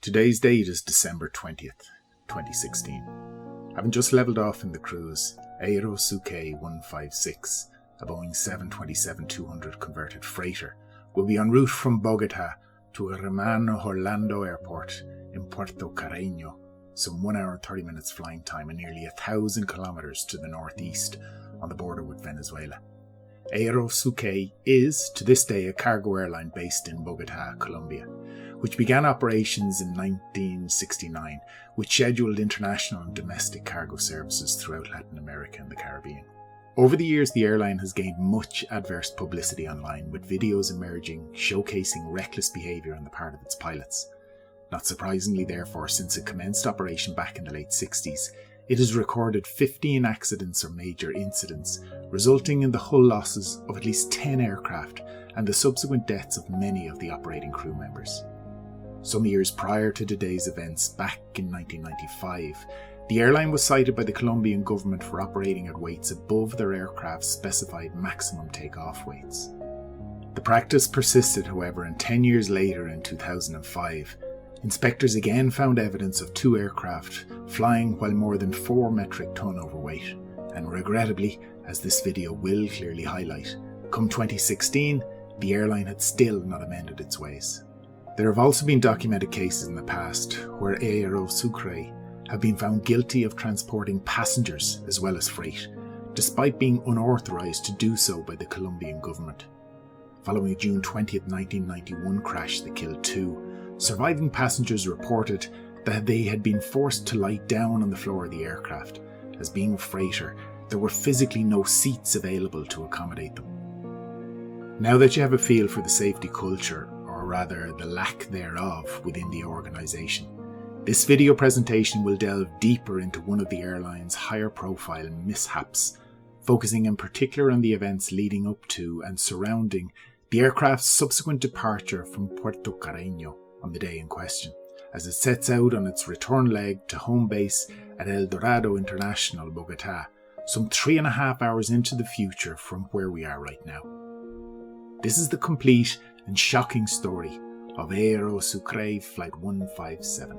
Today's date is December 20th, 2016. Having just levelled off in the cruise, Aerosucre 156, a Boeing 727-200 converted freighter, will be en route from Bogota to Hermano Orlando Airport in Puerto Carreño, some 1 hour and 30 minutes flying time and nearly 1,000 kilometres to the northeast on the border with Venezuela. Aerosucre is, to this day, a cargo airline based in Bogota, Colombia, which began operations in 1969 with scheduled international and domestic cargo services throughout Latin America and the Caribbean. Over the years, the airline has gained much adverse publicity online, with videos emerging showcasing reckless behaviour on the part of its pilots. Not surprisingly, therefore, since it commenced operation back in the late 60s, it has recorded 15 accidents or major incidents, resulting in the hull losses of at least 10 aircraft and the subsequent deaths of many of the operating crew members. Some years prior to today's events, back in 1995, the airline was cited by the Colombian government for operating at weights above their aircraft's specified maximum takeoff weights. The practice persisted, however, and 10 years later, in 2005, inspectors again found evidence of 2 aircraft flying while more than 4 metric ton overweight, and regrettably, as this video will clearly highlight, come 2016, the airline had still not amended its ways. There have also been documented cases in the past where Aerosucre have been found guilty of transporting passengers as well as freight, despite being unauthorised to do so by the Colombian government. Following a June 20, 1991 crash that killed 2, surviving passengers reported that they had been forced to lie down on the floor of the aircraft, as being a freighter, there were physically no seats available to accommodate them. Now that you have a feel for the safety culture, or rather the lack thereof, within the organisation, this video presentation will delve deeper into one of the airline's higher profile mishaps, focusing in particular on the events leading up to and surrounding the aircraft's subsequent departure from Puerto Carreño on the day in question, as it sets out on its return leg to home base at El Dorado International, Bogota, some 3.5 hours into the future from where we are right now. This is the complete and shocking story of Aerosucre Flight 157.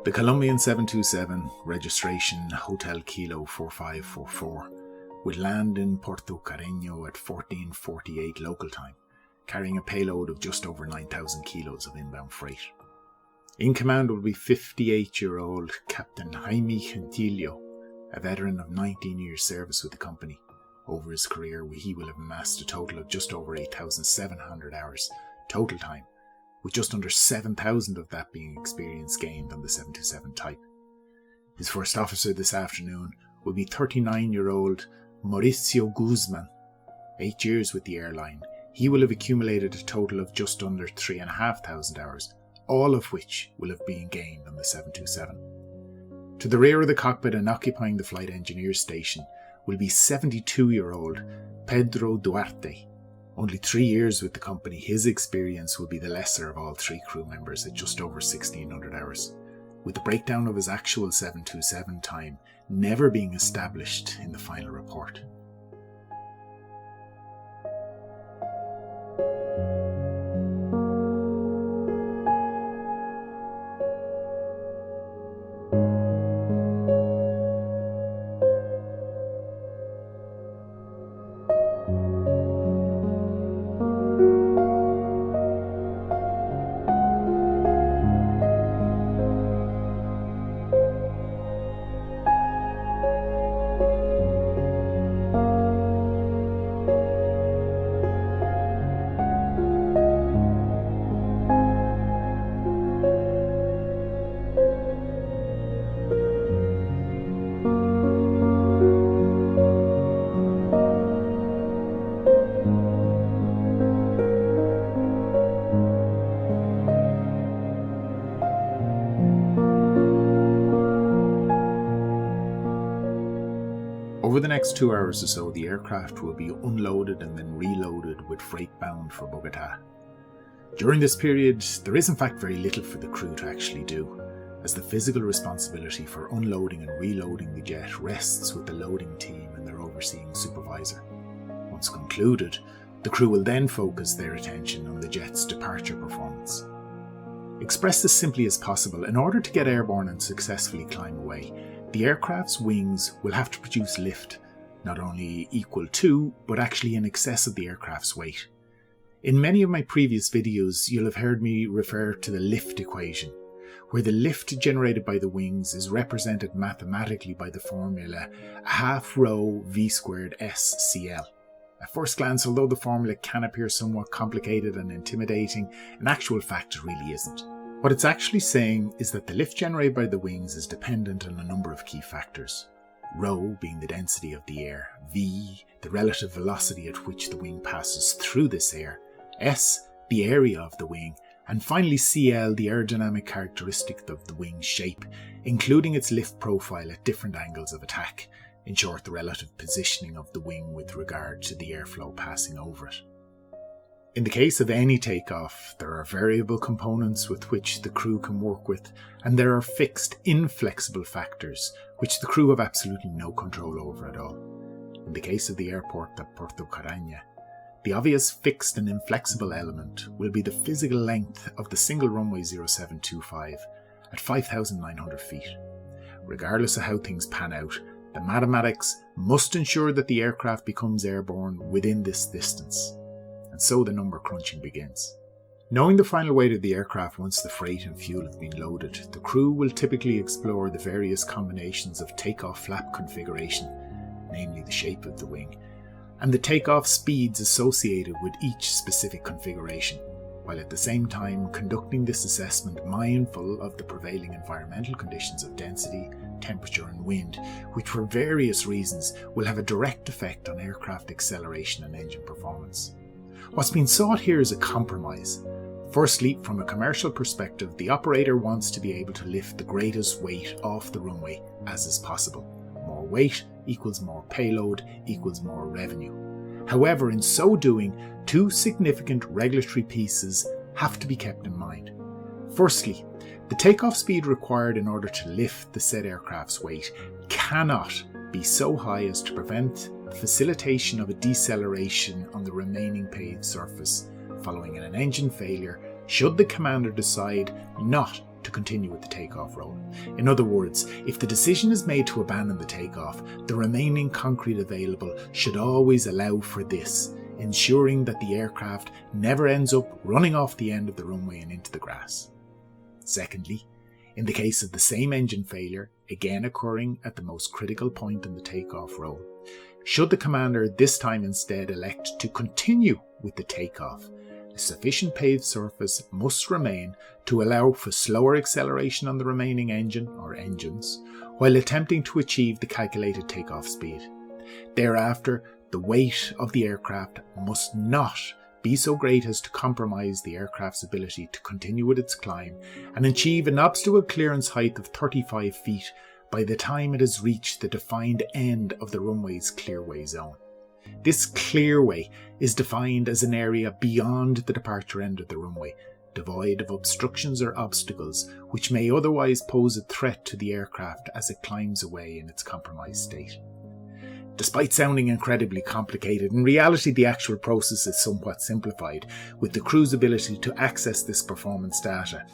The Colombian 727, registration Hotel Kilo 4544, would land in Puerto Carreño at 14:48 local time, carrying a payload of just over 9,000 kilos of inbound freight. In command will be 58-year-old Captain Jaime Gentilio, a veteran of 19 years service with the company. Over his career, he will have amassed a total of just over 8,700 hours total time, with just under 7,000 of that being experience gained on the 727 type. His first officer this afternoon will be 39-year-old Mauricio Guzman. 8 years with the airline, he will have accumulated a total of just under 3,500 hours, all of which will have been gained on the 727. To the rear of the cockpit and occupying the flight engineer's station will be 72-year-old Pedro Duarte. Only 3 years with the company, his experience will be the lesser of all 3 crew members at just over 1,600 hours, with the breakdown of his actual 727 time never being established in the final report. Over the next 2 hours or so, the aircraft will be unloaded and then reloaded with freight bound for Bogota. During this period, there is in fact very little for the crew to actually do, as the physical responsibility for unloading and reloading the jet rests with the loading team and their overseeing supervisor. Once concluded, the crew will then focus their attention on the jet's departure performance. Expressed as simply as possible, in order to get airborne and successfully climb away, the aircraft's wings will have to produce lift, not only equal to, but actually in excess of the aircraft's weight. In many of my previous videos, you'll have heard me refer to the lift equation, where the lift generated by the wings is represented mathematically by the formula half rho v squared s cl. At first glance, although the formula can appear somewhat complicated and intimidating, in actual fact it really isn't. What it's actually saying is that the lift generated by the wings is dependent on a number of key factors. Rho being the density of the air, v the relative velocity at which the wing passes through this air, s the area of the wing, and finally cl the aerodynamic characteristic of the wing's shape, including its lift profile at different angles of attack, in short the relative positioning of the wing with regard to the airflow passing over it. In the case of any takeoff, there are variable components with which the crew can work with, and there are fixed, inflexible factors which the crew have absolutely no control over at all. In the case of the airport at Puerto Caraña, the obvious fixed and inflexible element will be the physical length of the single runway 0725 at 5,900 feet. Regardless of how things pan out, the mathematics must ensure that the aircraft becomes airborne within this distance. And so the number crunching begins. Knowing the final weight of the aircraft once the freight and fuel have been loaded, the crew will typically explore the various combinations of takeoff flap configuration, namely the shape of the wing, and the takeoff speeds associated with each specific configuration, while at the same time conducting this assessment mindful of the prevailing environmental conditions of density, temperature and wind, which for various reasons will have a direct effect on aircraft acceleration and engine performance. What's been sought here is a compromise. Firstly, from a commercial perspective, the operator wants to be able to lift the greatest weight off the runway as is possible. More weight equals more payload equals more revenue. However, in so doing, 2 significant regulatory pieces have to be kept in mind. Firstly, the takeoff speed required in order to lift the said aircraft's weight cannot be so high as to prevent the facilitation of a deceleration on the remaining paved surface following an engine failure should the commander decide not to continue with the takeoff role. In other words, if the decision is made to abandon the takeoff, the remaining concrete available should always allow for this, ensuring that the aircraft never ends up running off the end of the runway and into the grass. Secondly, in the case of the same engine failure, again occurring at the most critical point in the takeoff roll. Should the commander this time instead elect to continue with the takeoff, a sufficient paved surface must remain to allow for slower acceleration on the remaining engine or engines, while attempting to achieve the calculated takeoff speed. Thereafter, the weight of the aircraft must not be so great as to compromise the aircraft's ability to continue with its climb and achieve an obstacle clearance height of 35 feet by the time it has reached the defined end of the runway's clearway zone. This clearway is defined as an area beyond the departure end of the runway, devoid of obstructions or obstacles which may otherwise pose a threat to the aircraft as it climbs away in its compromised state. Despite sounding incredibly complicated, in reality the actual process is somewhat simplified, with the crew's ability to access this performance data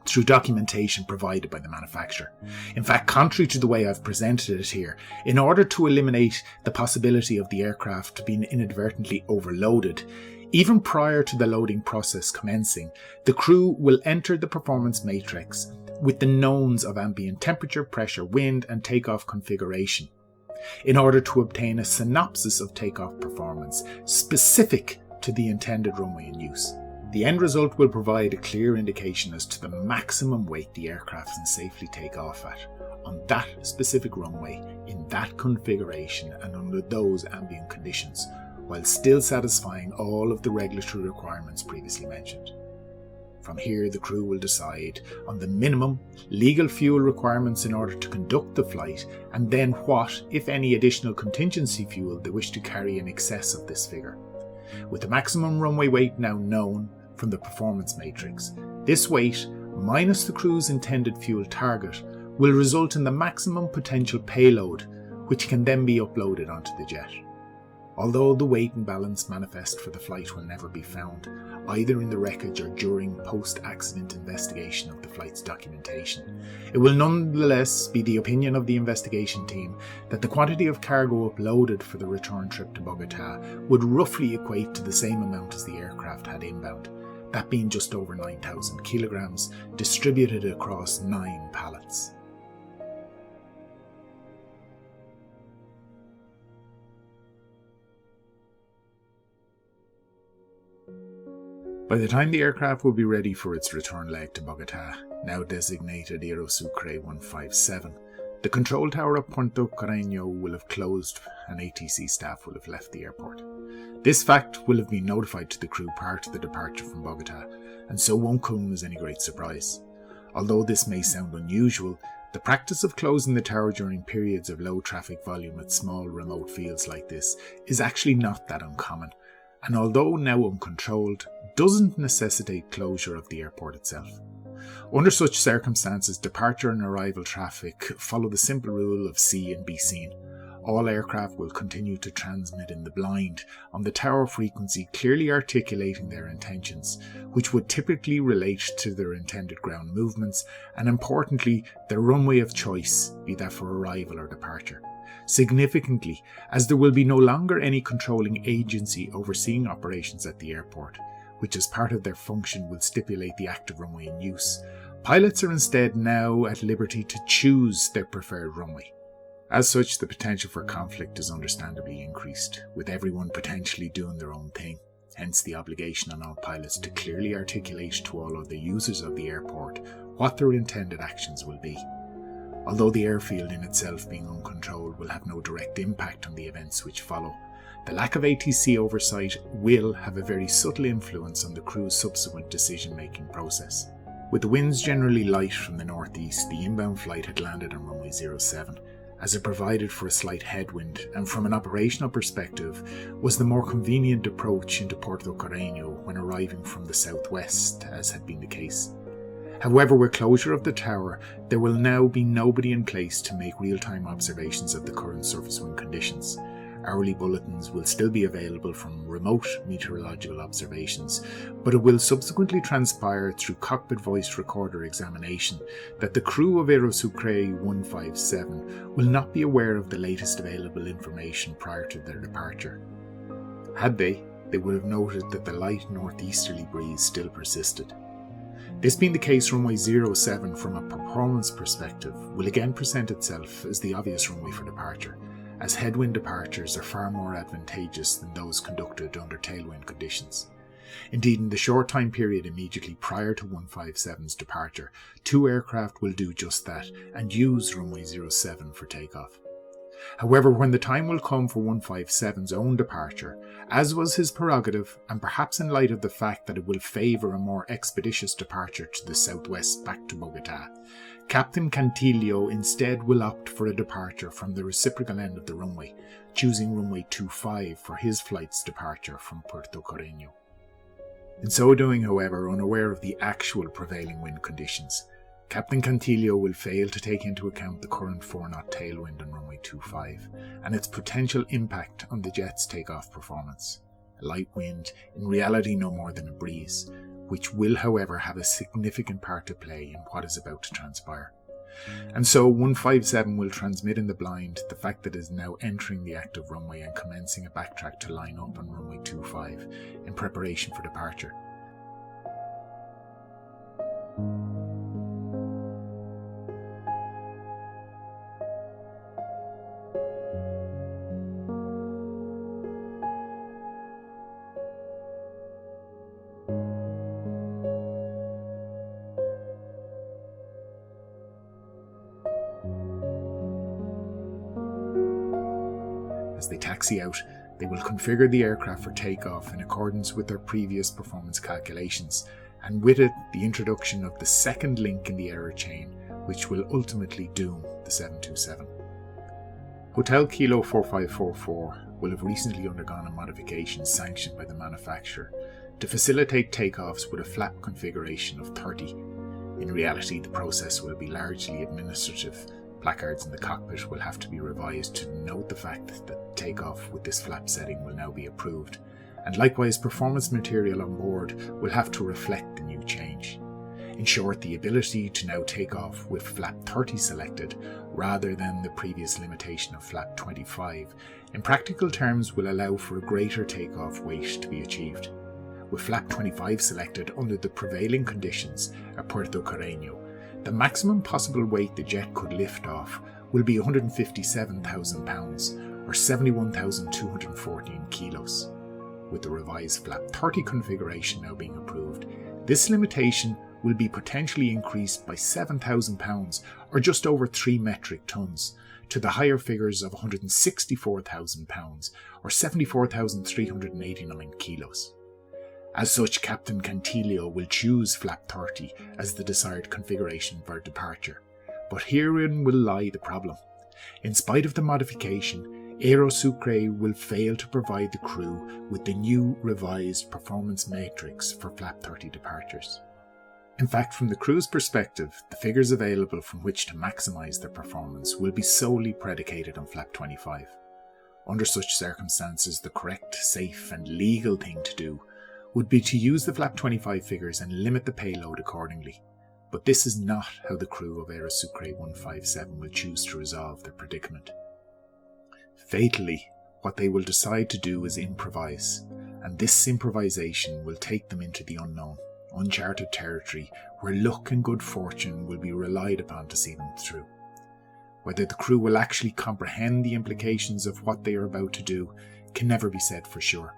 through documentation provided by the manufacturer. In fact, contrary to the way I've presented it here, in order to eliminate the possibility of the aircraft being inadvertently overloaded, even prior to the loading process commencing, the crew will enter the performance matrix with the knowns of ambient temperature, pressure, wind, and takeoff configuration, in order to obtain a synopsis of takeoff performance specific to the intended runway in use. The end result will provide a clear indication as to the maximum weight the aircraft can safely take off at, on that specific runway, in that configuration and under those ambient conditions, while still satisfying all of the regulatory requirements previously mentioned. From here, the crew will decide on the minimum legal fuel requirements in order to conduct the flight, and then what, if any, additional contingency fuel they wish to carry in excess of this figure. With the maximum runway weight now known from the performance matrix, this weight, minus the crew's intended fuel target, will result in the maximum potential payload, which can then be uploaded onto the jet. Although the weight and balance manifest for the flight will never be found, either in the wreckage or during post-accident investigation of the flight's documentation, it will nonetheless be the opinion of the investigation team that the quantity of cargo uploaded for the return trip to Bogotá would roughly equate to the same amount as the aircraft had inbound, that being just over 9,000 kilograms, distributed across 9 pallets. By the time the aircraft will be ready for its return leg to Bogotá, now designated Aerosucre 157, the control tower at Puerto Carreño will have closed and ATC staff will have left the airport. This fact will have been notified to the crew prior to the departure from Bogotá, and so won't come as any great surprise. Although this may sound unusual, the practice of closing the tower during periods of low traffic volume at small remote fields like this is actually not that uncommon, and although now uncontrolled, doesn't necessitate closure of the airport itself. Under such circumstances, departure and arrival traffic follow the simple rule of see and be seen. All aircraft will continue to transmit in the blind on the tower frequency, clearly articulating their intentions, which would typically relate to their intended ground movements and, importantly, their runway of choice, be that for arrival or departure. Significantly, as there will be no longer any controlling agency overseeing operations at the airport, which as part of their function will stipulate the active runway in use, pilots are instead now at liberty to choose their preferred runway. As such, the potential for conflict is understandably increased, with everyone potentially doing their own thing, hence the obligation on all pilots to clearly articulate to all other users of the airport what their intended actions will be. Although the airfield in itself being uncontrolled will have no direct impact on the events which follow, the lack of ATC oversight will have a very subtle influence on the crew's subsequent decision-making process. With the winds generally light from the northeast, the inbound flight had landed on runway 07, as it provided for a slight headwind and from an operational perspective was the more convenient approach into Puerto Carreño when arriving from the southwest, as had been the case. However, with closure of the tower, there will now be nobody in place to make real-time observations of the current surface wind conditions. Hourly bulletins will still be available from remote meteorological observations, but it will subsequently transpire through cockpit voice recorder examination that the crew of Aerosucre 157 will not be aware of the latest available information prior to their departure. Had they would have noted that the light northeasterly breeze still persisted. This being the case, runway 07 from a performance perspective will again present itself as the obvious runway for departure, as headwind departures are far more advantageous than those conducted under tailwind conditions. Indeed, in the short time period immediately prior to 157's departure, two aircraft will do just that and use runway 07 for takeoff. However, when the time will come for 157's own departure, as was his prerogative, and perhaps in light of the fact that it will favour a more expeditious departure to the southwest back to Bogota, Captain Cantillo instead will opt for a departure from the reciprocal end of the runway, choosing runway 25 for his flight's departure from Puerto Carreño. In so doing, however, unaware of the actual prevailing wind conditions, Captain Cantillo will fail to take into account the current 4-knot tailwind on runway 25 and its potential impact on the jet's takeoff performance. A light wind, in reality no more than a breeze, which will, however, have a significant part to play in what is about to transpire. And so 157 will transmit in the blind the fact that it is now entering the active runway and commencing a backtrack to line up on runway 25 in preparation for departure. As they taxi out, they will configure the aircraft for takeoff in accordance with their previous performance calculations, and with it the introduction of the second link in the error chain, which will ultimately doom the 727. Hotel Kilo 4544 will have recently undergone a modification sanctioned by the manufacturer to facilitate takeoffs with a flap configuration of 30. In reality, the process will be largely administrative. Placards in the cockpit will have to be revised to note the fact that takeoff with this flap setting will now be approved, and likewise performance material on board will have to reflect the new change. In short, the ability to now take off with flap 30 selected rather than the previous limitation of flap 25 in practical terms will allow for a greater takeoff weight to be achieved. With flap 25 selected under the prevailing conditions at Puerto Carreño, the maximum possible weight the jet could lift off will be 157,000 pounds or 71,214 kilos. With the revised flap 30 configuration now being approved, this limitation will be potentially increased by 7,000 pounds or just over 3 metric tons to the higher figures of 164,000 pounds or 74,389 kilos. As such, Captain Cantillo will choose flap 30 as the desired configuration for departure. But herein will lie the problem. In spite of the modification, Aerosucre will fail to provide the crew with the new revised performance matrix for flap 30 departures. In fact, from the crew's perspective, the figures available from which to maximise their performance will be solely predicated on flap 25. Under such circumstances, the correct, safe and legal thing to do would be to use the flap 25 figures and limit the payload accordingly. But this is not how the crew of Aerosucre 157 will choose to resolve their predicament. Fatally, what they will decide to do is improvise, and this improvisation will take them into the unknown, uncharted territory where luck and good fortune will be relied upon to see them through. Whether the crew will actually comprehend the implications of what they are about to do can never be said for sure.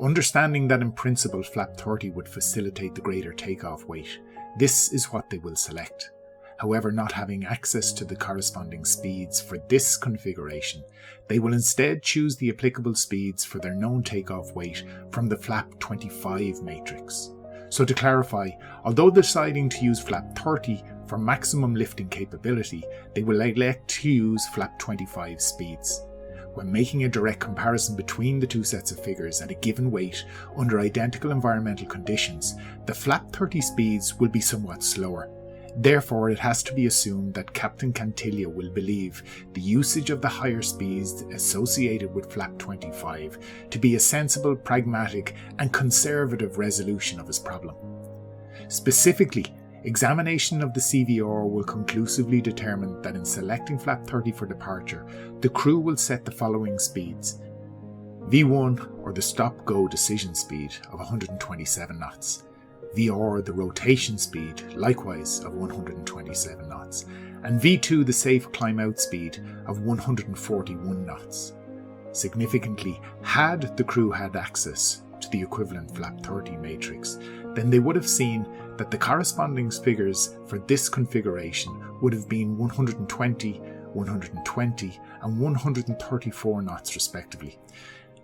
Understanding that in principle flap 30 would facilitate the greater takeoff weight, this is what they will select. However, not having access to the corresponding speeds for this configuration, they will instead choose the applicable speeds for their known takeoff weight from the flap 25 matrix. So to clarify, although deciding to use flap 30 for maximum lifting capability, they will elect to use flap 25 speeds. When making a direct comparison between the two sets of figures at a given weight under identical environmental conditions, the flap 30 speeds will be somewhat slower. Therefore, it has to be assumed that Captain Cantillo will believe the usage of the higher speeds associated with flap 25 to be a sensible, pragmatic and conservative resolution of his problem. Specifically, examination of the CVR will conclusively determine that in selecting flap 30 for departure, the crew will set the following speeds: V1, or the stop-go decision speed, of 127 knots, VR the rotation speed, likewise of 127 knots, and V2 the safe climb-out speed of 141 knots. Significantly, had the crew had access to the equivalent flap 30 matrix, then they would have seen that the corresponding figures for this configuration would have been 120, 120 and 134 knots respectively.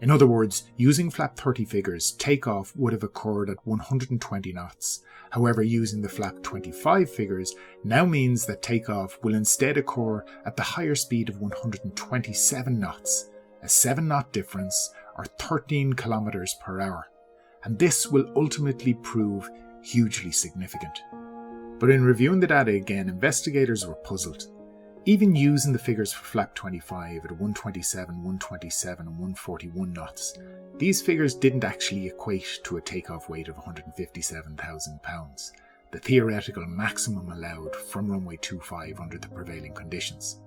In other words, using flap 30 figures, takeoff would have occurred at 120 knots. However, using the flap 25 figures now means that takeoff will instead occur at the higher speed of 127 knots, a 7 knot difference or 13 kilometers per hour. And this will ultimately prove hugely significant. But in reviewing the data again, investigators were puzzled. Even using the figures for flap 25 at 127, 127 and 141 knots, these figures didn't actually equate to a takeoff weight of 157,000 pounds, the theoretical maximum allowed from runway 25 under the prevailing conditions.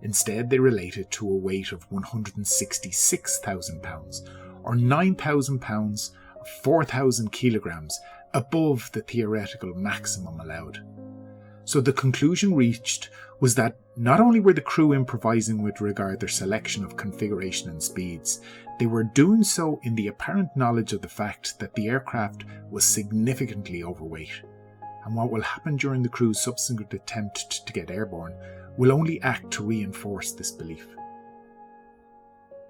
Instead, they related to a weight of 166,000 pounds, or 9,000 pounds, or 4,000 kilograms above the theoretical maximum allowed. So the conclusion reached was that not only were the crew improvising with regard their selection of configuration and speeds, they were doing so in the apparent knowledge of the fact that the aircraft was significantly overweight. And what will happen during the crew's subsequent attempt to get airborne will only act to reinforce this belief.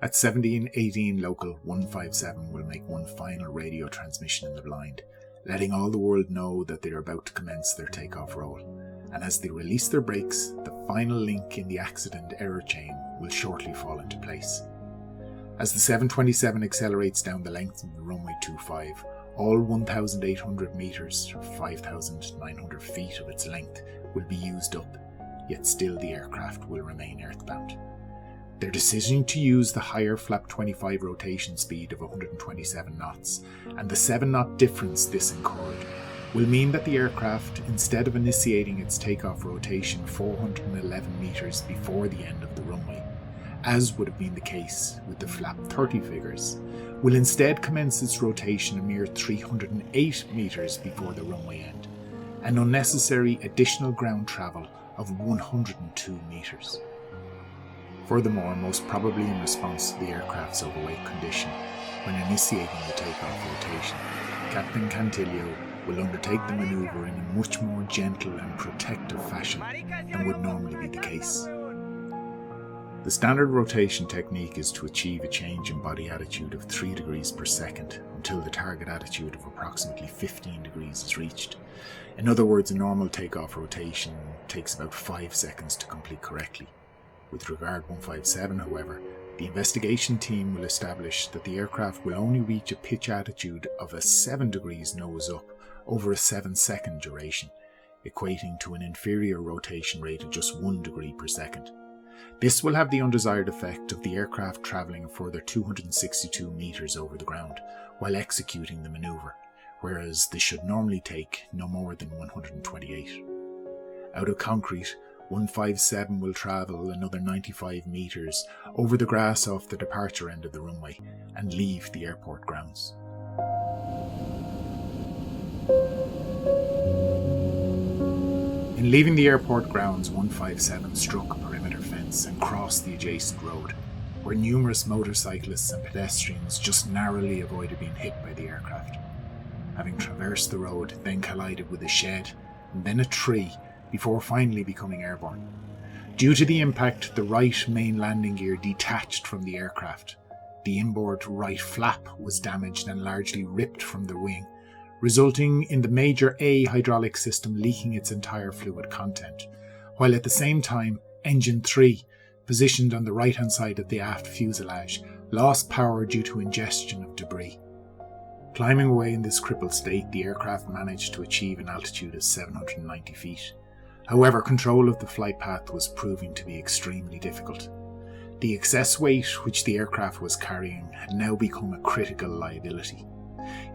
At 17:18 local, 157 will make one final radio transmission in the blind, letting all the world know that they are about to commence their takeoff roll. And as they release their brakes, the final link in the accident error chain will shortly fall into place. As the 727 accelerates down the length of the runway 25, all 1,800 metres or 5,900 feet of its length will be used up, yet still the aircraft will remain earthbound. Their decision to use the higher flap 25 rotation speed of 127 knots and the 7 knot difference this incurred will mean that the aircraft, instead of initiating its takeoff rotation 411 metres before the end of the runway, as would have been the case with the flap 30 figures, will instead commence its rotation a mere 308 metres before the runway end, an unnecessary additional ground travel of 102 metres. Furthermore, most probably in response to the aircraft's overweight condition, when initiating the takeoff rotation, Captain Cantillo will undertake the manoeuvre in a much more gentle and protective fashion than would normally be the case. The standard rotation technique is to achieve a change in body attitude of 3 degrees per second until the target attitude of approximately 15 degrees is reached. In other words, a normal takeoff rotation takes about 5 seconds to complete correctly. With regard 157, however, the investigation team will establish that the aircraft will only reach a pitch attitude of a 7 degrees nose up over a 7-second duration, equating to an inferior rotation rate of just 1 degree per second. This will have the undesired effect of the aircraft travelling a further 262 metres over the ground while executing the manoeuvre, whereas this should normally take no more than 128. Out of concrete, 157 will travel another 95 metres over the grass off the departure end of the runway and leave the airport grounds. In leaving the airport grounds, 157 struck a perimeter fence and crossed the adjacent road, where numerous motorcyclists and pedestrians just narrowly avoided being hit by the aircraft. Having traversed the road, then collided with a shed and then a tree before finally becoming airborne. Due to the impact, the right main landing gear detached from the aircraft. The inboard right flap was damaged and largely ripped from the wing, resulting in the major A hydraulic system leaking its entire fluid content, while at the same time, engine 3, positioned on the right-hand side of the aft fuselage, lost power due to ingestion of debris. Climbing away in this crippled state, the aircraft managed to achieve an altitude of 790 feet. However, control of the flight path was proving to be extremely difficult. The excess weight which the aircraft was carrying had now become a critical liability.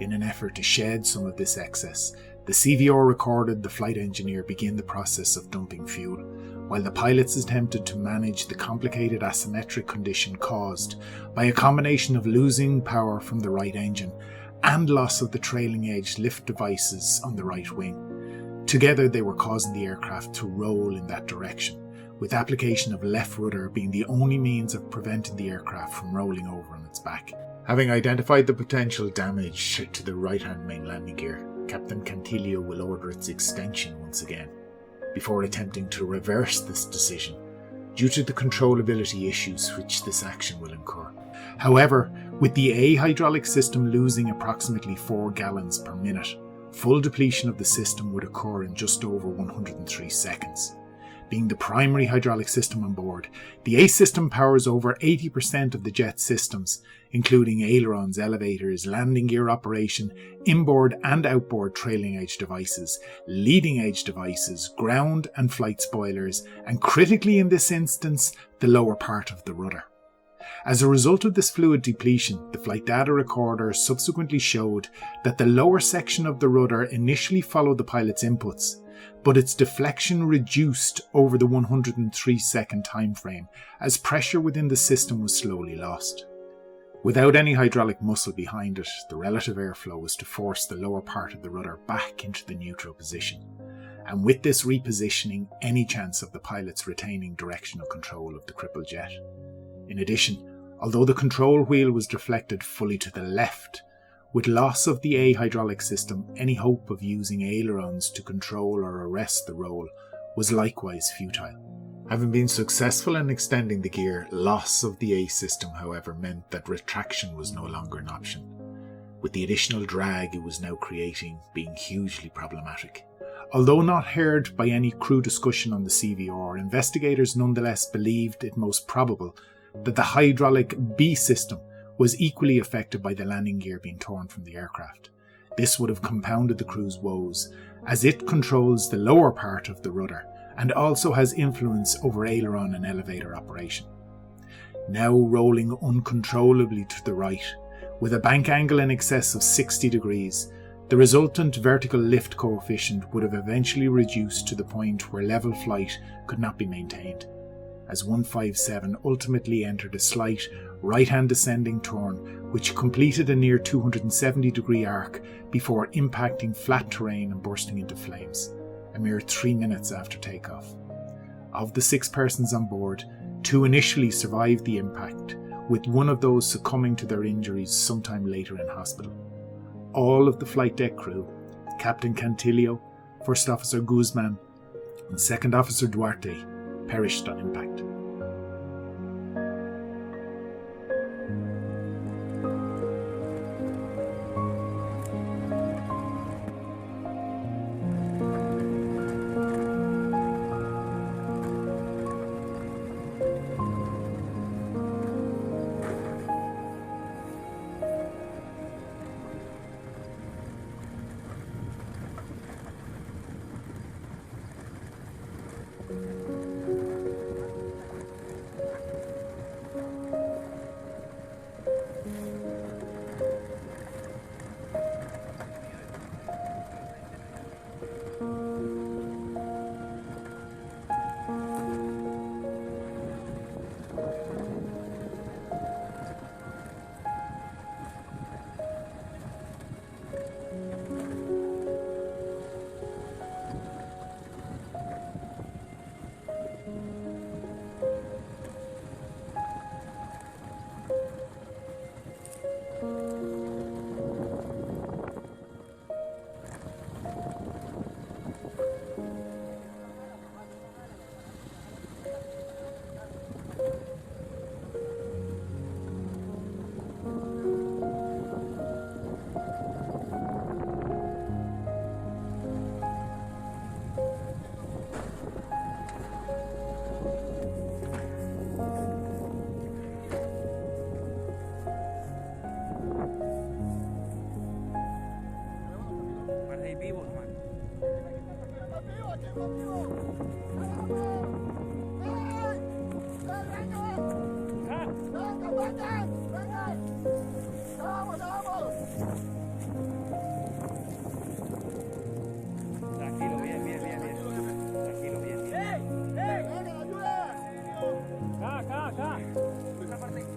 In an effort to shed some of this excess, the CVR recorded the flight engineer begin the process of dumping fuel, while the pilots attempted to manage the complicated asymmetric condition caused by a combination of losing power from the right engine and loss of the trailing edge lift devices on the right wing. Together they were causing the aircraft to roll in that direction, with application of left rudder being the only means of preventing the aircraft from rolling over on its back. Having identified the potential damage to the right-hand main landing gear, Captain Cantillo will order its extension once again, before attempting to reverse this decision due to the controllability issues which this action will incur. However, with the A hydraulic system losing approximately 4 gallons per minute, full depletion of the system would occur in just over 103 seconds. Being the primary hydraulic system on board, the A system powers over 80% of the jet systems, including ailerons, elevators, landing gear operation, inboard and outboard trailing edge devices, leading edge devices, ground and flight spoilers, and critically in this instance, the lower part of the rudder. As a result of this fluid depletion, the flight data recorder subsequently showed that the lower section of the rudder initially followed the pilot's inputs, but its deflection reduced over the 103-second time frame as pressure within the system was slowly lost. Without any hydraulic muscle behind it, the relative airflow was to force the lower part of the rudder back into the neutral position, and with this repositioning, any chance of the pilots retaining directional control of the crippled jet. In addition, although the control wheel was deflected fully to the left, with loss of the A hydraulic system, any hope of using ailerons to control or arrest the roll was likewise futile. Having been successful in extending the gear, loss of the A system, however, meant that retraction was no longer an option, with the additional drag it was now creating being hugely problematic. Although not heard by any crew discussion on the CVR, investigators nonetheless believed it most probable that the hydraulic B system was equally affected by the landing gear being torn from the aircraft. This would have compounded the crew's woes, as it controls the lower part of the rudder and also has influence over aileron and elevator operation. Now rolling uncontrollably to the right, with a bank angle in excess of 60 degrees, the resultant vertical lift coefficient would have eventually reduced to the point where level flight could not be maintained, as 157 ultimately entered a slight right-hand descending turn which completed a near 270-degree arc before impacting flat terrain and bursting into flames, a mere 3 minutes after takeoff. Of the 6 persons on board, 2 initially survived the impact, with one of those succumbing to their injuries sometime later in hospital. All of the flight deck crew, Captain Cantillo, First Officer Guzman, and Second Officer Duarte, perished on impact.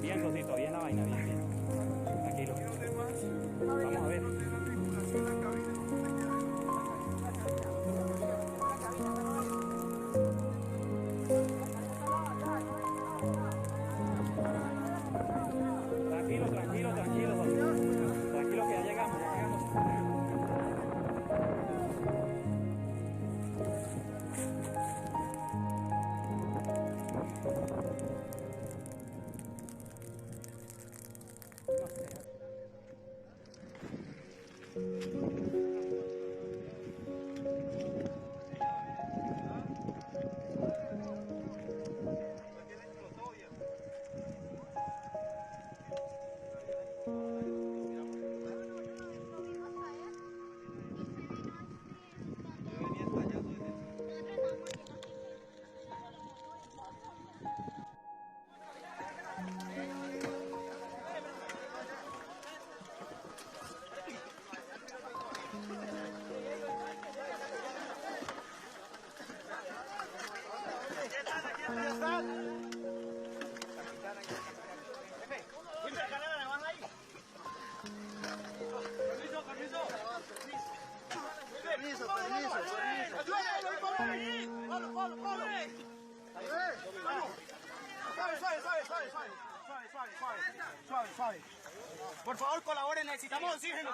Bien, Rosito, bien la vaina, bien, bien. Tranquilo. Vamos a ver. Suave. Por favor, colaboren, necesitamos oxígeno.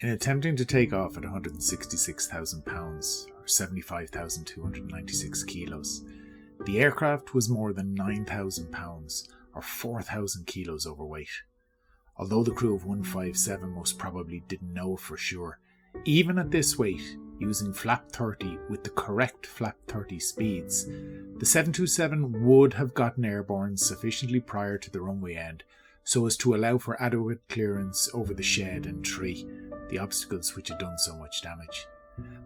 In attempting to take off at 166,000 pounds, or 75,296 kilos, the aircraft was more than 9,000 pounds, or 4,000 kilos overweight. Although the crew of 157 most probably didn't know for sure, even at this weight, using flap 30 with the correct flap 30 speeds, the 727 would have gotten airborne sufficiently prior to the runway end so as to allow for adequate clearance over the shed and tree, the obstacles which had done so much damage.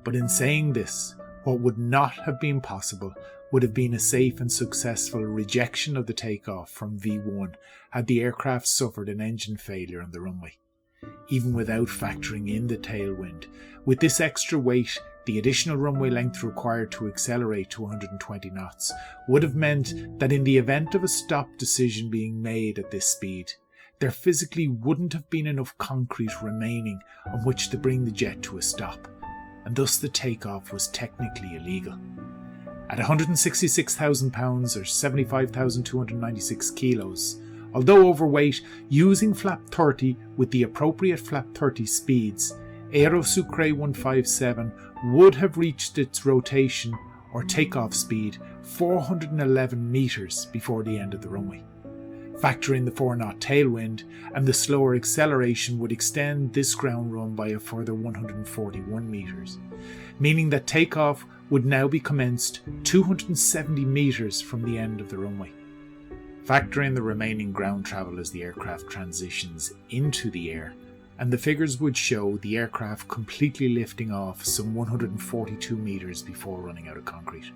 But in saying this, what would not have been possible would have been a safe and successful rejection of the takeoff from V1 had the aircraft suffered an engine failure on the runway. Even without factoring in the tailwind, with this extra weight, the additional runway length required to accelerate to 120 knots would have meant that in the event of a stop decision being made at this speed, there physically wouldn't have been enough concrete remaining on which to bring the jet to a stop, and thus the takeoff was technically illegal. At 166,000 pounds or 75,296 kilos, although overweight, using flap 30 with the appropriate flap 30 speeds, Aerosucre 157 would have reached its rotation or takeoff speed 411 metres before the end of the runway. Factor in the 4-knot tailwind, and the slower acceleration would extend this ground run by a further 141 metres, meaning that takeoff would now be commenced 270 metres from the end of the runway. Factor in the remaining ground travel as the aircraft transitions into the air, and the figures would show the aircraft completely lifting off some 142 metres before running out of concrete,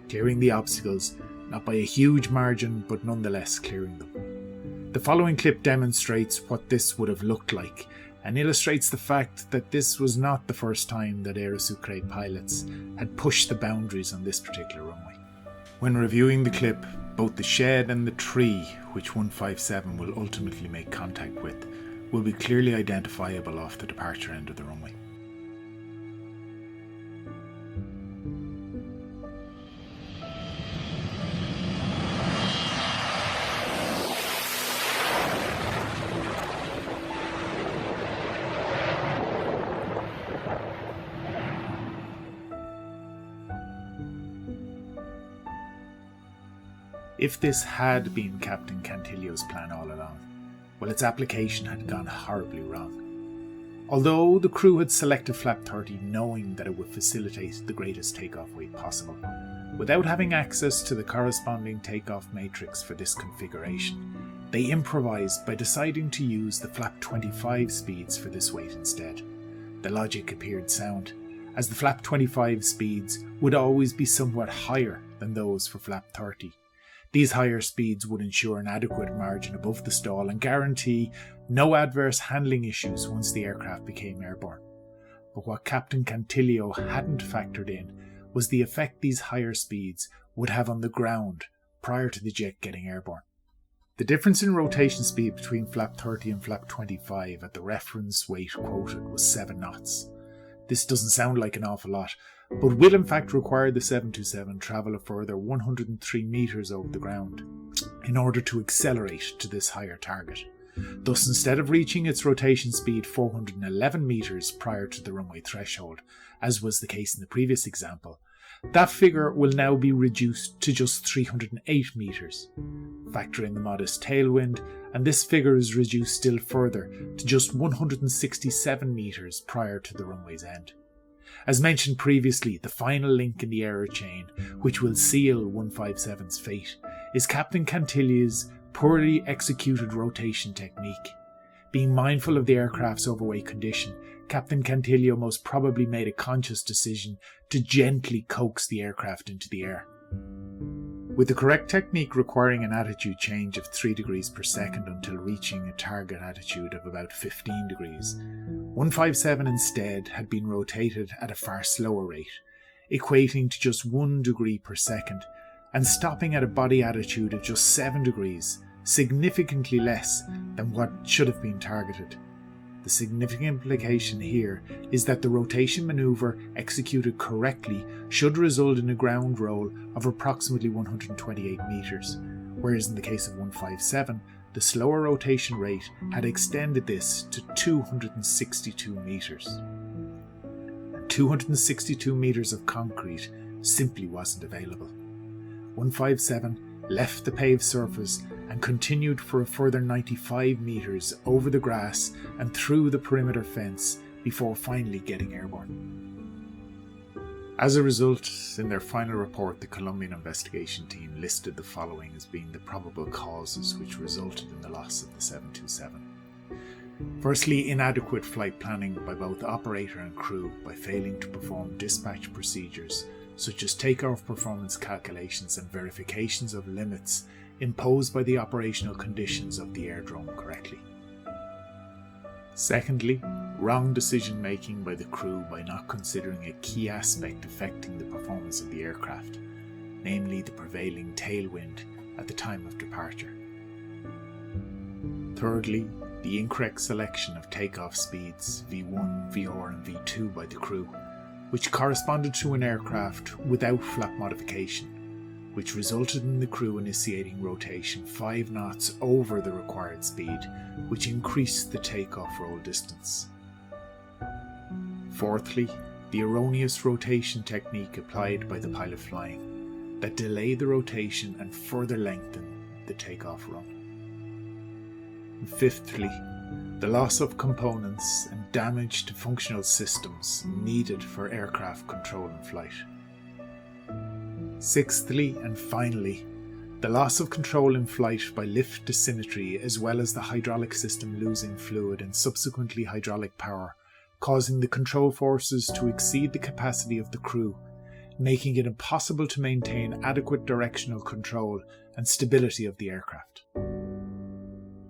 clearing the obstacles, not by a huge margin, but nonetheless clearing them. The following clip demonstrates what this would have looked like, and illustrates the fact that this was not the first time that Aerosucre pilots had pushed the boundaries on this particular runway. When reviewing the clip, both the shed and the tree, which 157 will ultimately make contact with, will be clearly identifiable off the departure end of the runway. If this had been Captain Cantilio's plan all along, well, its application had gone horribly wrong. Although the crew had selected flap 30 knowing that it would facilitate the greatest takeoff weight possible, without having access to the corresponding takeoff matrix for this configuration, they improvised by deciding to use the flap 25 speeds for this weight instead. The logic appeared sound, as the flap 25 speeds would always be somewhat higher than those for flap 30. These higher speeds would ensure an adequate margin above the stall and guarantee no adverse handling issues once the aircraft became airborne. But what Captain Cantilio hadn't factored in was the effect these higher speeds would have on the ground prior to the jet getting airborne. The difference in rotation speed between flap 30 and flap 25 at the reference weight quoted was 7 knots. This doesn't sound like an awful lot, but will in fact require the 727 travel a further 103 metres over the ground in order to accelerate to this higher target. Thus, instead of reaching its rotation speed 411 metres prior to the runway threshold, as was the case in the previous example, that figure will now be reduced to just 308 metres. Factor in the modest tailwind, and this figure is reduced still further to just 167 metres prior to the runway's end. As mentioned previously, the final link in the error chain, which will seal 157's fate, is Captain Cantilio's poorly executed rotation technique. Being mindful of the aircraft's overweight condition, Captain Cantilio most probably made a conscious decision to gently coax the aircraft into the air. With the correct technique requiring an attitude change of 3 degrees per second until reaching a target attitude of about 15 degrees, 157 instead had been rotated at a far slower rate, equating to just 1 degree per second, and stopping at a body attitude of just 7 degrees, significantly less than what should have been targeted. The significant implication here is that the rotation manoeuvre executed correctly should result in a ground roll of approximately 128 metres, whereas in the case of 157, the slower rotation rate had extended this to 262 metres. And 262 metres of concrete simply wasn't available. 157 left the paved surface and continued for a further 95 metres over the grass and through the perimeter fence before finally getting airborne. As a result, in their final report, the Colombian investigation team listed the following as being the probable causes which resulted in the loss of the 727. Firstly, inadequate flight planning by both operator and crew by failing to perform dispatch procedures such as takeoff performance calculations and verifications of limits imposed by the operational conditions of the airdrome correctly. Secondly, wrong decision making by the crew by not considering a key aspect affecting the performance of the aircraft, namely the prevailing tailwind at the time of departure. Thirdly, the incorrect selection of takeoff speeds V1, VR and V2 by the crew, which corresponded to an aircraft without flap modification, which resulted in the crew initiating rotation 5 knots over the required speed, which increased the takeoff roll distance. Fourthly, the erroneous rotation technique applied by the pilot flying that delayed the rotation and further lengthened the takeoff run. And fifthly, the loss of components and damage to functional systems needed for aircraft control and flight. Sixthly and finally, the loss of control in flight by lift asymmetry as well as the hydraulic system losing fluid and subsequently hydraulic power, causing the control forces to exceed the capacity of the crew, making it impossible to maintain adequate directional control and stability of the aircraft.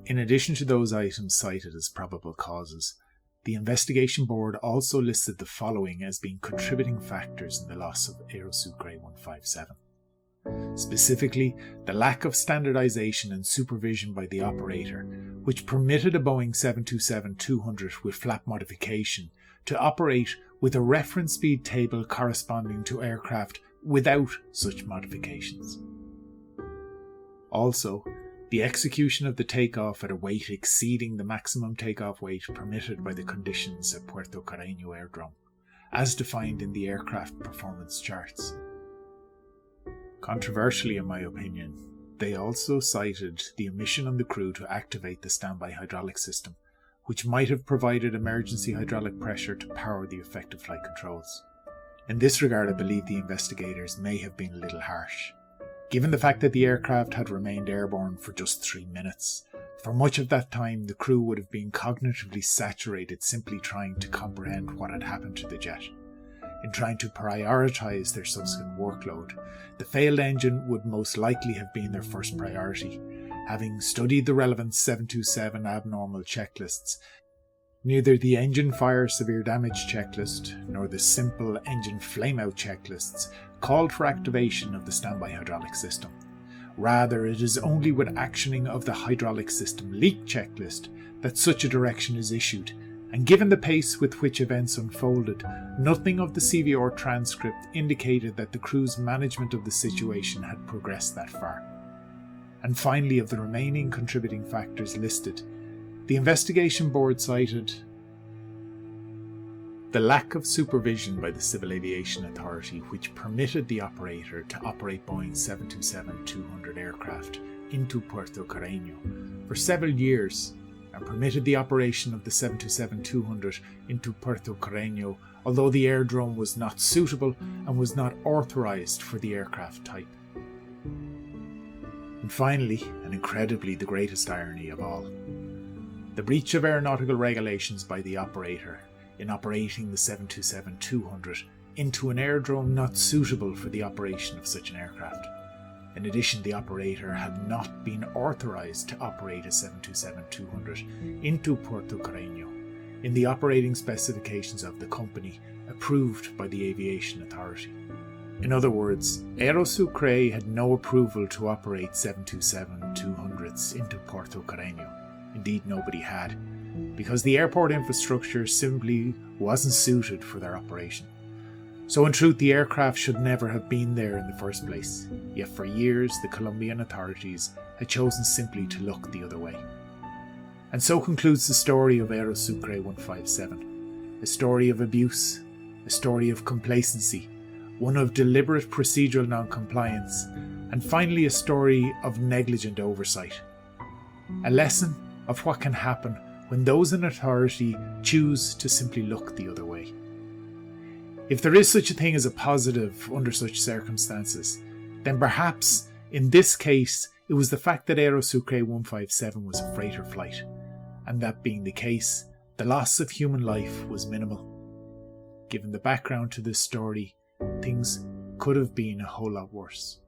In addition to those items cited as probable causes, the investigation board also listed the following as being contributing factors in the loss of Aerosucre 157. Specifically, the lack of standardization and supervision by the operator, which permitted a Boeing 727-200 with flap modification to operate with a reference speed table corresponding to aircraft without such modifications. Also, the execution of the takeoff at a weight exceeding the maximum takeoff weight permitted by the conditions at Puerto Carreño Airdrome, as defined in the aircraft performance charts. Controversially, in my opinion, they also cited the omission on the crew to activate the standby hydraulic system, which might have provided emergency hydraulic pressure to power the effective flight controls. In this regard, I believe the investigators may have been a little harsh, given the fact that the aircraft had remained airborne for just 3 minutes. For much of that time, the crew would have been cognitively saturated simply trying to comprehend what had happened to the jet. In trying to prioritise their subsequent workload, the failed engine would most likely have been their first priority. Having studied the relevant 727 abnormal checklists, neither the engine fire severe damage checklist nor the simple engine flameout checklists called for activation of the standby hydraulic system. Rather, it is only with actioning of the hydraulic system leak checklist that such a direction is issued, and given the pace with which events unfolded, nothing of the CVR transcript indicated that the crew's management of the situation had progressed that far. And finally, of the remaining contributing factors listed, the investigation board cited the lack of supervision by the Civil Aviation Authority, which permitted the operator to operate Boeing 727-200 aircraft into Puerto Carreño for several years, and permitted the operation of the 727-200 into Puerto Carreño, although the airdrome was not suitable and was not authorised for the aircraft type. And finally, and incredibly the greatest irony of all, the breach of aeronautical regulations by the operator in operating the 727-200 into an airdrome not suitable for the operation of such an aircraft. In addition, the operator had not been authorised to operate a 727-200 into Puerto Carreño in the operating specifications of the company approved by the Aviation Authority. In other words, Aerosucre had no approval to operate 727-200s into Puerto Carreño. Indeed, nobody had. because the airport infrastructure simply wasn't suited for their operation. So in truth, the aircraft should never have been there in the first place, yet for years the Colombian authorities had chosen simply to look the other way. And so concludes the story of Aerosucre 157, a story of abuse, a story of complacency, one of deliberate procedural non-compliance, and finally a story of negligent oversight. A lesson of what can happen when those in authority choose to simply look the other way. If there is such a thing as a positive under such circumstances, then perhaps in this case it was the fact that Aerosucre 157 was a freighter flight, and that being the case, the loss of human life was minimal. Given the background to this story, things could have been a whole lot worse.